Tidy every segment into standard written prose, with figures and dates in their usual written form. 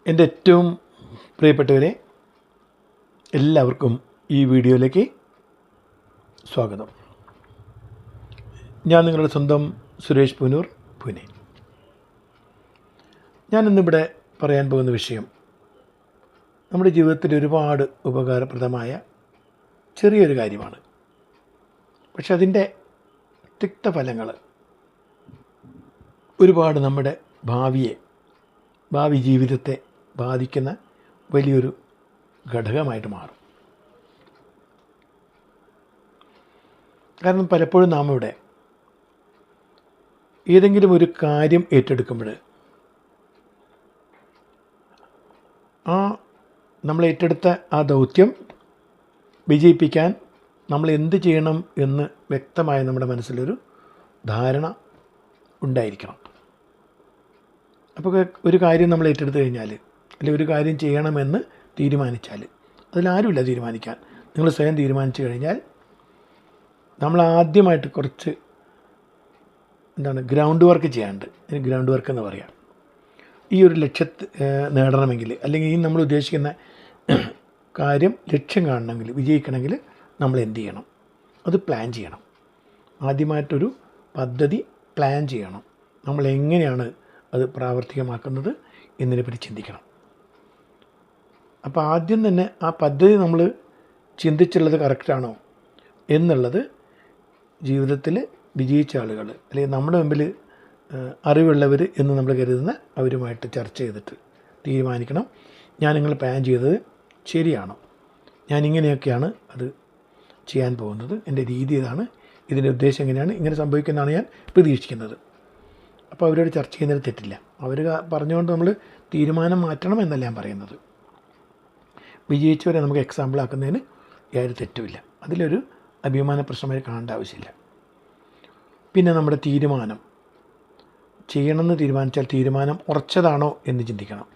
എൻ്റെ ഏറ്റവും പ്രിയപ്പെട്ടവരെ, എല്ലാവർക്കും ഈ വീഡിയോയിലേക്ക് സ്വാഗതം. ഞാൻ നിങ്ങളുടെ സ്വന്തം സുരേഷ് പൂനൂർ, പൂനെ. ഞാനിന്നിവിടെ പറയാൻ പോകുന്ന വിഷയം നമ്മുടെ ജീവിതത്തിൽ ഒരുപാട് ഉപകാരപ്രദമായ ചെറിയൊരു കാര്യമാണ്. പക്ഷെ അതിൻ്റെ തിക്തഫലങ്ങൾ ഒരുപാട് നമ്മുടെ ഭാവി ജീവിതത്തെ ബാധിക്കുന്ന വലിയൊരു ഘടകമായിട്ട് മാറും. കാരണം പലപ്പോഴും നാം ഇവിടെ ഏതെങ്കിലും ഒരു കാര്യം ഏറ്റെടുക്കുമ്പോൾ നമ്മൾ ഏറ്റെടുത്ത ആ ദൗത്യം വിജയിപ്പിക്കാൻ നമ്മൾ എന്ത് ചെയ്യണം എന്ന് വ്യക്തമായ നമ്മുടെ മനസ്സിലൊരു ധാരണ ഉണ്ടായിരിക്കണം. അപ്പോൾ ഒരു കാര്യം നമ്മൾ ഏറ്റെടുത്ത് കഴിഞ്ഞാൽ, അല്ലെങ്കിൽ ഒരു കാര്യം ചെയ്യണമെന്ന് തീരുമാനിച്ചാൽ, അതിലാരുമില്ല തീരുമാനിക്കാൻ. നിങ്ങൾ സ്വയം തീരുമാനിച്ചു കഴിഞ്ഞാൽ നമ്മൾ ആദ്യമായിട്ട് കുറച്ച് ഗ്രൗണ്ട് വർക്ക് ചെയ്യാണ്ട്, ഗ്രൗണ്ട് വർക്ക് എന്ന് പറയാം. ഈ ഒരു നേടണമെങ്കിൽ, അല്ലെങ്കിൽ ഈ നമ്മൾ ഉദ്ദേശിക്കുന്ന കാര്യം ലക്ഷ്യം കാണണമെങ്കിൽ, വിജയിക്കണമെങ്കിൽ നമ്മൾ എന്ത് ചെയ്യണം? അത് പ്ലാൻ ചെയ്യണം. ആദ്യമായിട്ടൊരു പദ്ധതി പ്ലാൻ ചെയ്യണം. നമ്മൾ എങ്ങനെയാണ് അത് പ്രാവർത്തികമാക്കുന്നത് എന്നതിനെപ്പറ്റി ചിന്തിക്കണം. അപ്പോൾ ആദ്യം തന്നെ ആ പദ്ധതി നമ്മൾ ചിന്തിച്ചുള്ളത് കറക്റ്റാണോ എന്നുള്ളത് ജീവിതത്തിൽ വിജയിച്ച ആളുകൾ, അല്ലെങ്കിൽ നമ്മുടെ മുമ്പിൽ അറിവുള്ളവർ എന്ന് നമ്മൾ കരുതുന്ന അവരുമായിട്ട് ചർച്ച ചെയ്തിട്ട് തീരുമാനിക്കണം. ഞാൻ നിങ്ങൾ പ്ലാൻ ചെയ്തത് ശരിയാണോ? ഞാൻ ഇങ്ങനെയൊക്കെയാണ് അത് ചെയ്യാൻ പോകുന്നത്, എൻ്റെ രീതി ഇതാണ്, ഇതിൻ്റെ ഉദ്ദേശം എങ്ങനെയാണ്, ഇങ്ങനെ സംഭവിക്കുന്നതാണ് ഞാൻ പ്രതീക്ഷിക്കുന്നത്. അപ്പോൾ അവരോട് ചർച്ച ചെയ്യുന്നതിൽ തെറ്റില്ല. അവർ പറഞ്ഞുകൊണ്ട് നമ്മൾ തീരുമാനം മാറ്റണം എന്നല്ല ഞാൻ പറയുന്നത്. വിജയിച്ചവരെ നമുക്ക് എക്സാമ്പിൾ ആക്കുന്നതിന് യാതൊരു തെറ്റുമില്ല. അതിലൊരു അഭിമാന പ്രശ്നമായി കാണേണ്ട ആവശ്യമില്ല. പിന്നെ നമ്മുടെ തീരുമാനം ചെയ്യണമെന്ന് തീരുമാനിച്ചാൽ തീരുമാനം ഉറച്ചതാണോ എന്ന് ചിന്തിക്കണം.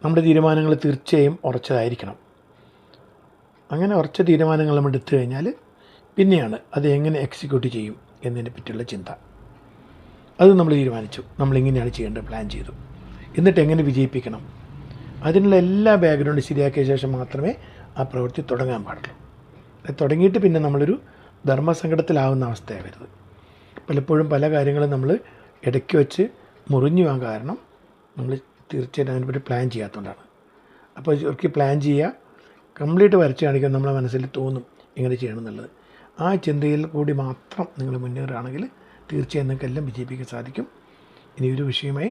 നമ്മുടെ തീരുമാനങ്ങൾ തീർച്ചയായും ഉറച്ചതായിരിക്കണം. അങ്ങനെ ഉറച്ച തീരുമാനങ്ങൾ നമ്മൾ എടുത്തു കഴിഞ്ഞാൽ പിന്നെയാണ് അത് എങ്ങനെ എക്സിക്യൂട്ട് ചെയ്യും എന്നതിനെ പറ്റിയുള്ള ചിന്ത. അത് നമ്മൾ തീരുമാനിച്ചു, നമ്മളിങ്ങനെയാണ് ചെയ്യേണ്ടത്, പ്ലാൻ ചെയ്തു. എന്നിട്ട് എങ്ങനെ വിജയിപ്പിക്കണം, അതിനുള്ള എല്ലാ ബാക്ക്ഗ്രൗണ്ടും ശരിയാക്കിയ ശേഷം മാത്രമേ ആ പ്രവൃത്തി തുടങ്ങാൻ പാടുള്ളൂ. അത് തുടങ്ങിയിട്ട് പിന്നെ നമ്മളൊരു ധർമ്മസങ്കടത്തിലാവുന്ന അവസ്ഥയാവരുത്. പലപ്പോഴും പല കാര്യങ്ങളും നമ്മൾ ഇടയ്ക്ക് വെച്ച് മുറിഞ്ഞു പോകാൻ കാരണം നമ്മൾ തീർച്ചയായിട്ടും അതിനെപ്പറ്റി പ്ലാൻ ചെയ്യാത്തതുകൊണ്ടാണ്. അപ്പോൾ ഒരിക്കൽ പ്ലാൻ ചെയ്യുക, കംപ്ലീറ്റ് വരച്ച് കാണിക്കാൻ നമ്മളെ മനസ്സിൽ തോന്നും എങ്ങനെ ചെയ്യണം എന്നുള്ളത്. ആ ചിന്തയിൽ കൂടി മാത്രം നിങ്ങൾ മുന്നേറുകയാണെങ്കിൽ തീർച്ചയായും നിങ്ങൾക്കെല്ലാം വിജയിപ്പിക്കാൻ സാധിക്കും. ഇനി ഒരു വിഷയമായി